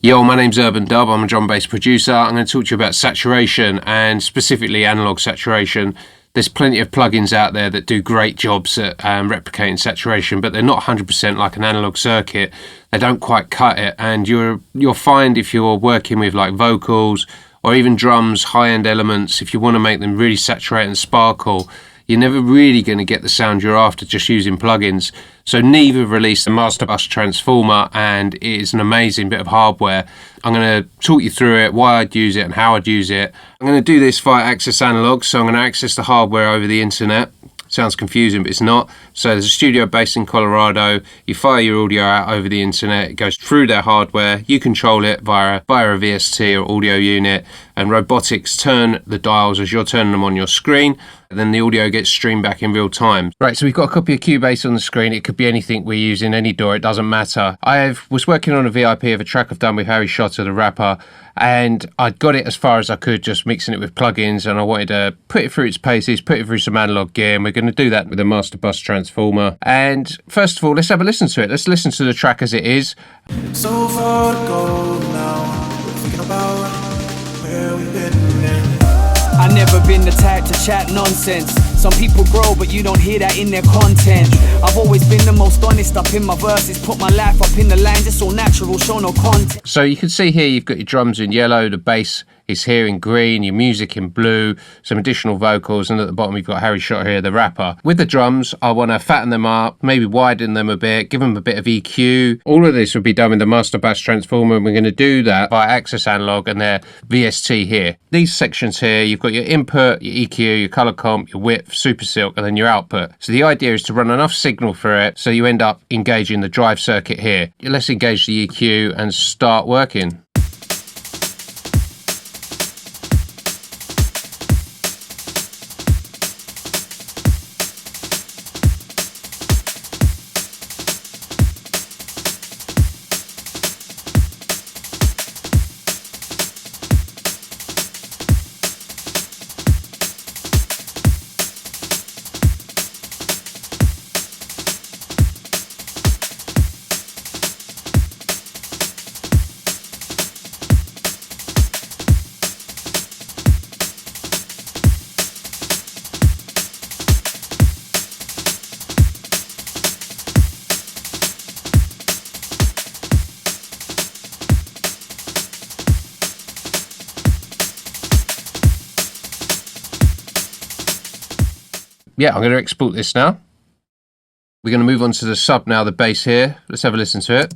Yo, my name's Urban Dub, I'm a drum bass producer. I'm going to talk to you about saturation and specifically analog saturation. There's plenty of plugins out there that do great jobs at replicating saturation, but they're not 100% like an analog circuit. They don't quite cut it, and you'll find if you're working with like vocals or even drums, high-end elements, if you want to make them really saturate and sparkle, you're never really going to get the sound you're after just using plugins. So Neve have released the Master Bus Transformer, and it is an amazing bit of hardware. I'm going to talk you through it, why I'd use it and how I'd use it. I'm going to do this via Access Analog, so I'm going to access the hardware over the internet. Sounds confusing, but it's not. So there's a studio based in Colorado. You fire your audio out over the internet. It goes through their hardware. You control it via a VST or audio unit, and robotics turn the dials as you're turning them on your screen. And then the audio gets streamed back in real time. Right, so we've got a copy of Cubase on the screen. It could be anything we're using, any DAW, it doesn't matter. I was working on a VIP of a track I've done with Harry Shotta, the rapper, and I'd got it as far as I could, just mixing it with plugins, and I wanted to put it through its paces, put it through some analog gear, and we're going to do that with the Master Bus Transformer. And first of all, let's have a listen to it. Let's listen to the track as it is. So far to go now, thinking about where we've been. I never been the type to chat nonsense. Some people grow, but you don't hear that in their content. I've always been the most honest up in my verses. Put my life up in the lines, it's all natural, show no content. So you can see here you've got your drums in yellow, the bass is here in green, your music in blue, some additional vocals, and at the bottom you've got Harry Shotta here, the rapper. With the drums, I want to fatten them up, maybe widen them a bit, give them a bit of EQ. All of this will be done with the Master Bus Transformer, and we're going to do that by Access Analog and their VST here. These sections here, you've got your input, your EQ, your color comp, your width, Super Silk, and then your output. So the idea is to run enough signal for it so you end up engaging the drive circuit here. Let's engage the EQ and start working. Yeah, I'm going to export this now. We're going to move on to the sub now, the bass here. Let's have a listen to it.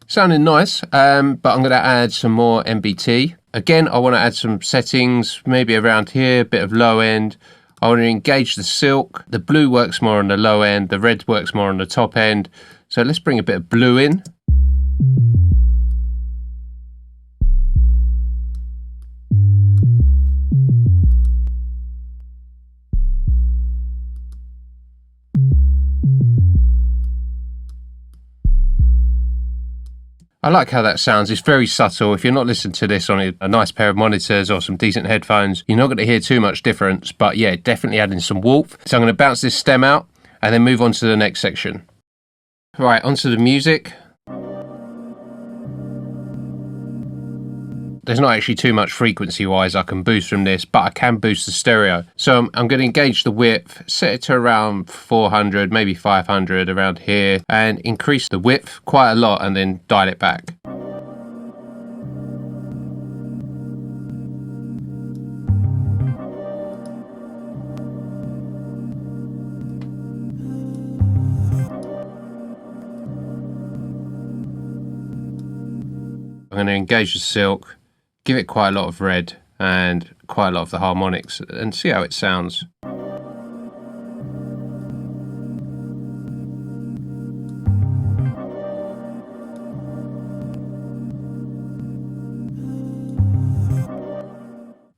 Sounding nice, but I'm going to add some more MBT. Again, I want to add some settings, maybe around here, a bit of low end. I want to engage the silk. The blue works more on the low end, the red works more on the top end. So let's bring a bit of blue in. I like how that sounds. It's very subtle. If you're not listening to this on a nice pair of monitors or some decent headphones, you're not going to hear too much difference. But yeah, definitely adding some warmth. So I'm going to bounce this stem out and then move on to the next section. Right, onto the music. There's not actually too much frequency-wise I can boost from this, but I can boost the stereo. So I'm going to engage the width, set it to around 400, maybe 500 around here, and increase the width quite a lot and then dial it back. I'm going to engage the silk, give it quite a lot of red and quite a lot of the harmonics, and see how it sounds.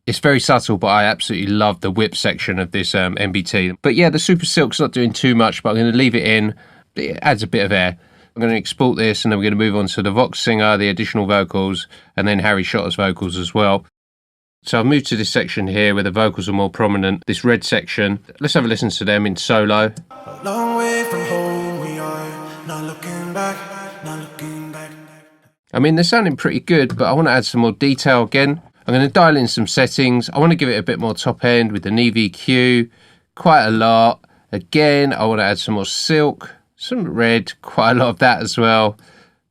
It's very subtle, but I absolutely love the whip section of this MBT. But yeah, the Super Silk's not doing too much, but I'm going to leave it in. It adds a bit of air. I'm going to export this, and then we're going to move on to the Vox Singer, the additional vocals, and then Harry Shotta's vocals as well. So I've moved to this section here where the vocals are more prominent, this red section. Let's have a listen to them in solo. A long way from home we are, not looking back, not looking back. I mean, they're sounding pretty good, but I want to add some more detail again. I'm going to dial in some settings. I want to give it a bit more top end with the Neve EQ, quite a lot. Again, I want to add some more silk, some red, quite a lot of that as well.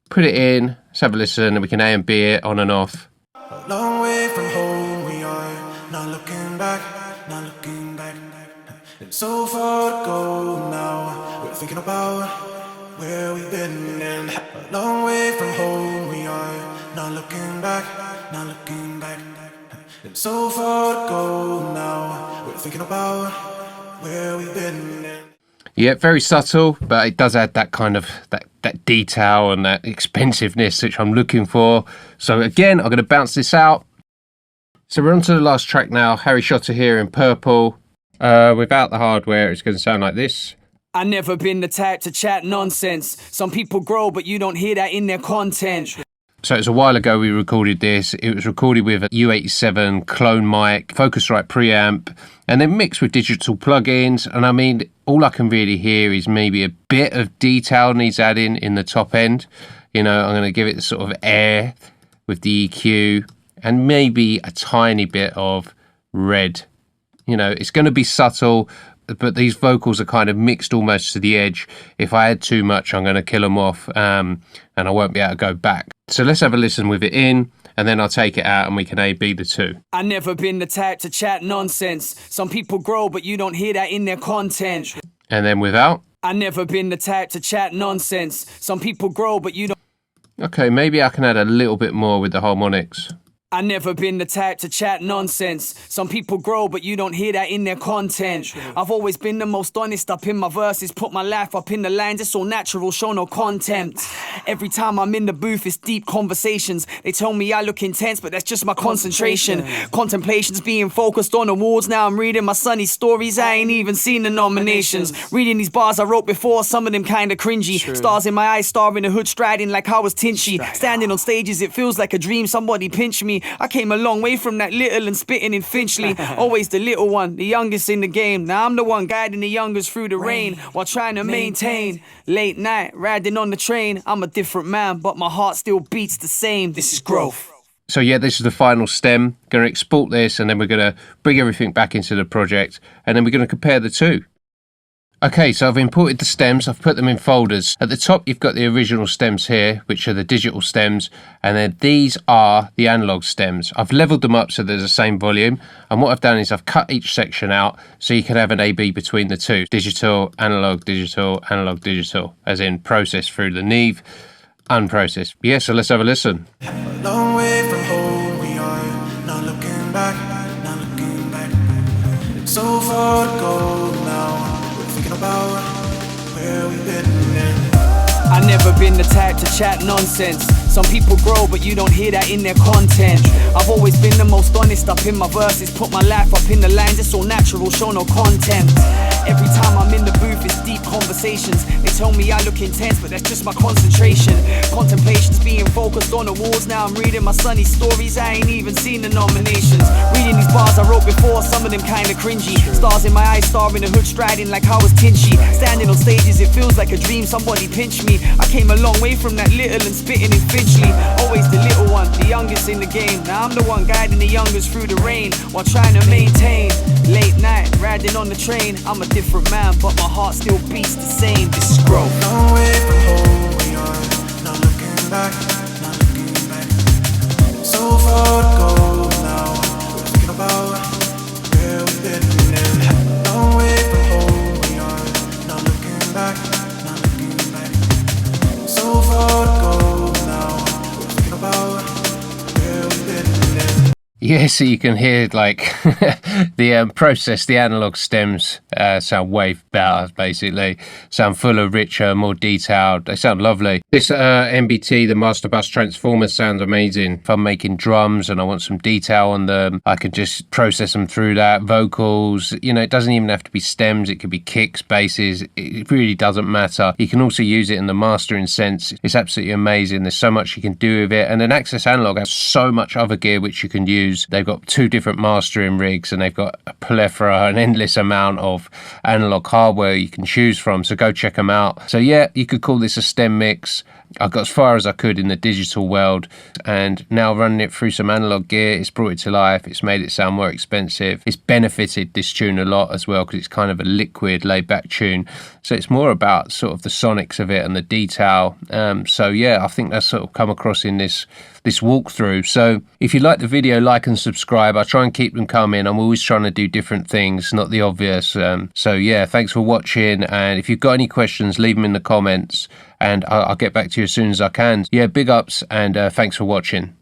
Put it in, let's have a listen, and we can A and B it on and off. A long way from home we are, not looking back, not looking back. It's so far to go now, we're thinking about where we've been. And a long way from home we are, not looking back, not looking back. It's so far to go now, we're thinking about where we've been. Yeah, very subtle, but it does add that kind of that detail and that expensiveness which I'm looking for. So again, I'm going to bounce this out. So we're on to the last track now. Harry Shotta here in purple. Without the hardware, it's going to sound like this. I never been the type to chat nonsense. Some people grow, but you don't hear that in their content. So it was a while ago we recorded this. It was recorded with a U87 clone mic, Focusrite preamp, and then mixed with digital plugins. And I mean, all I can really hear is maybe a bit of detail needs adding in the top end. You know, I'm going to give it sort of air with the EQ and maybe a tiny bit of red. You know, it's going to be subtle, but these vocals are kind of mixed almost to the edge. If I add too much, I'm going to kill them off and I won't be able to go back. So let's have a listen with it in, and then I'll take it out and we can A-B the two. I never been the type to chat nonsense. Some people grow, but you don't hear that in their content. And then without. I never been the type to chat nonsense. Some people grow, but you don't. Okay, maybe I can add a little bit more with the harmonics. I never been the type to chat nonsense. Some people grow, but you don't hear that in their content. I've always been the most honest up in my verses. Put my life up in the lines, it's all natural, show no contempt. Every time I'm in the booth, it's deep conversations. They tell me I look intense, but that's just my concentration. Contemplations being focused on awards. Now I'm reading my sunny stories, I ain't even seen the nominations. Reading these bars I wrote before, some of them kinda cringy. Stars in my eyes, star in the hood, striding like I was Tinchy. Standing on stages, it feels like a dream, somebody pinch me. I came a long way from that little and spitting in Finchley. Always the little one, the youngest in the game. Now I'm the one guiding the youngest through the rain while trying to maintain. Late night, riding on the train. I'm a different man, but my heart still beats the same. This is growth. So yeah, this is the final stem. Going to export this, and then we're going to bring everything back into the project, and then we're going to compare the two. Okay, so I've imported the stems, I've put them in folders. At the top, you've got the original stems here, which are the digital stems, and then these are the analog stems. I've leveled them up so they're the same volume, and what I've done is I've cut each section out so you can have an A-B between the two. Digital, analog, digital, as in processed through the Neve, unprocessed. Yeah, so let's have a listen. A long way from home we are, not looking back, not looking back. It's so far to go now, thinking about where we've been. I never been the type to chat nonsense. Some people grow, but you don't hear that in their content. I've always been the most honest up in my verses. Put my life up in the lines, it's all natural, show no contempt. Every time I'm in the booth, it's deep conversations. They tell me I look intense, but that's just my concentration. Contemplations being focused on awards. Now I'm reading my sunny stories, I ain't even seen the nominations. Reading these bars I wrote before, some of them kinda cringy. Stars in my eyes, star in the hood, striding like I was Tinchy. Standing on stages, it feels like a dream, somebody pinch me. I came a long way from that little and spitting in Finchley. Always the little one, the youngest in the game. Now I'm the one guiding the youngest through the rain while trying to maintain. Late night, riding on the train. I'm a different man, but my heart still beats the same. This is growth. Long way from home we are, not looking back, not looking back. So far to go now, we're thinking about where we've been. Long way from home we are, not looking back, not looking back. So far to go now, we're thinking about where we've been. Yeah, so you can hear like the process, the analog stems sound way better, basically. Sound fuller, richer, more detailed. They sound lovely. This MBT, the Master Bus Transformer, sounds amazing. If I'm making drums and I want some detail on them, I can just process them through that. Vocals, you know, it doesn't even have to be stems. It could be kicks, basses. It really doesn't matter. You can also use it in the mastering sense. It's absolutely amazing. There's so much you can do with it. And then Access Analog has so much other gear which you can use. choose. They've got 2 different mastering rigs, and they've got a plethora, an endless amount of analog hardware you can choose from. So go check them out. So yeah, you could call this a STEM mix. I got as far as I could in the digital world, and now running it through some analog gear, it's brought it to life. It's made it sound more expensive. It's benefited this tune a lot as well, because it's kind of a liquid, laid-back tune. So it's more about sort of the sonics of it and the detail. So yeah, I think that's sort of come across in this walkthrough. So if you like the video, like and subscribe. I try and keep them coming. I'm always trying to do different things, not the obvious. So yeah, thanks for watching. And if you've got any questions, leave them in the comments, and I'll get back to you as soon as I can. Yeah, big ups, and thanks for watching.